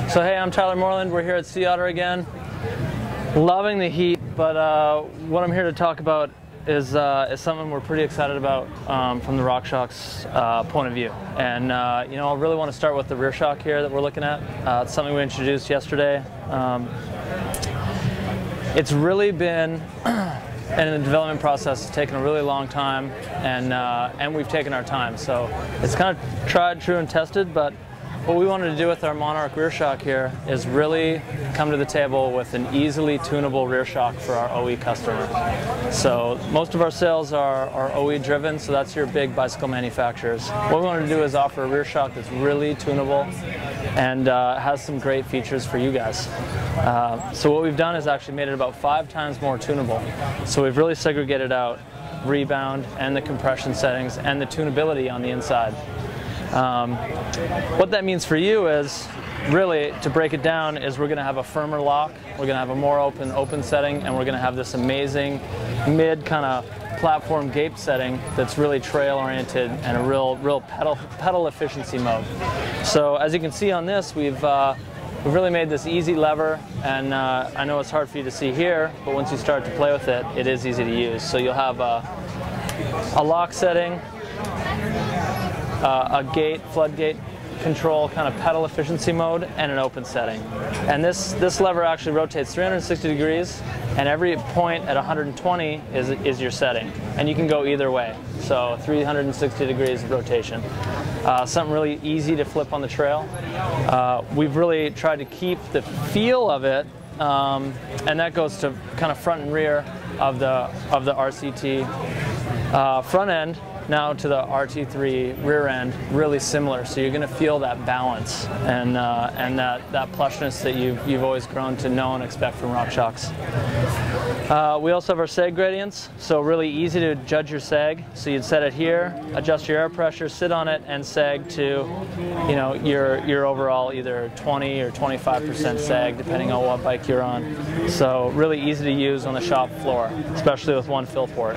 So hey, I'm Tyler Moreland. We're here at Sea Otter again. Loving the heat, but what I'm here to talk about is something we're pretty excited about from the RockShox point of view. And you know, I really want to start with the rear shock here that we're looking at. It's something we introduced yesterday. It's really been in the development process. It's taken a really long time, and we've taken our time. So it's kind of tried, true, and tested. But what we wanted to do with our Monarch rear shock here is really come to the table with an easily tunable rear shock for our OE customer. So most of our sales are OE driven, so that's your big bicycle manufacturers. What we wanted to do is offer a rear shock that's really tunable and has some great features for you guys. So what we've done is actually made it about 5 times more tunable. So we've really segregated out rebound and the compression settings and the tunability on the inside. What that means for you is, really, to break it down, is we're going to have a firmer lock, we're going to have a more open setting, and we're going to have this amazing mid kind of platform gape setting that's really trail oriented and a real pedal efficiency mode. So as you can see on this, we've really made this easy lever, and I know it's hard for you to see here, but once you start to play with it, it is easy to use. So you'll have a lock setting, a gate, floodgate control kind of pedal efficiency mode, and an open setting. And this lever actually rotates 360 degrees, and every point at 120 is your setting. And you can go either way, so 360 degrees of rotation. Something really easy to flip on the trail. We've really tried to keep the feel of it, and that goes to kind of front and rear of the RCT front end. Now to the RT3 rear end, really similar. So you're going to feel that balance and that plushness that you've always grown to know and expect from RockShox. We also have our sag gradients, so really easy to judge your sag. So you'd set it here, adjust your air pressure, sit on it, and sag to, you know, your overall either 20 or 25% sag, depending on what bike you're on. So really easy to use on the shop floor, especially with one fill port.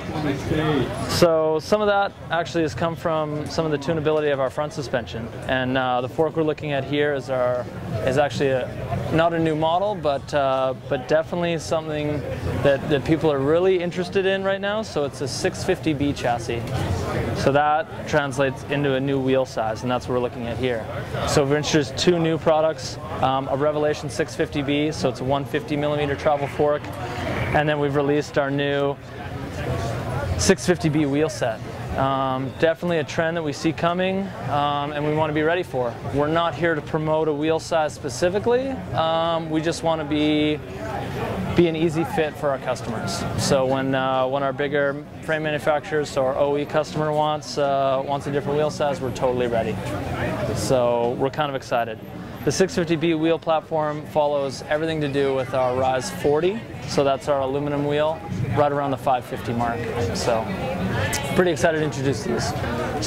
So some of that actually has come from some of the tunability of our front suspension, and the fork we're looking at here is actually not a new model, but definitely something that people are really interested in right now. So it's a 650B chassis, so that translates into a new wheel size, and that's what we're looking at here. So we've introduced 2 new products, a Revelation 650B, so it's a 150mm travel fork, and then we've released our new 650B wheel set. Definitely a trend that we see coming, and we want to be ready for. We're not here to promote a wheel size specifically. We just want to be an easy fit for our customers. So when our bigger frame manufacturers, so our OE customer wants a different wheel size, we're totally ready. So we're kind of excited. The 650B wheel platform follows everything to do with our Rise 40, so that's our aluminum wheel, right around the 550 mark. So pretty excited to introduce these.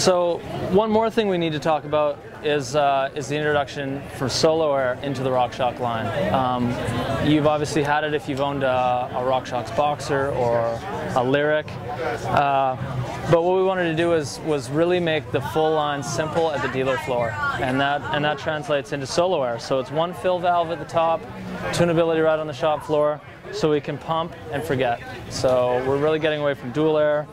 So one more thing we need to talk about is the introduction from Solo Air into the RockShox line. You've obviously had it if you've owned a RockShox Boxer or a Lyric. But what we wanted to do was really make the full line simple at the dealer floor, and that translates into Solo Air. So it's one fill valve at the top, tunability right on the shop floor, so we can pump and forget. So we're really getting away from dual air,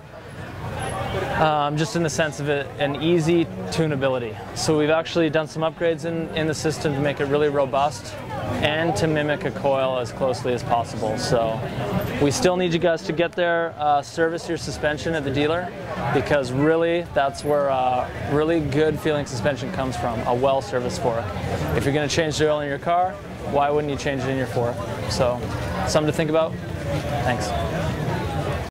just in the sense of an easy tunability. So we've actually done some upgrades in the system to make it really robust and to mimic a coil as closely as possible. So we still need you guys to get there, service your suspension at the dealer, because really that's where really good feeling suspension comes from, a well-serviced fork. If you're going to change the oil in your car, why wouldn't you change it in your fork? So something to think about. Thanks.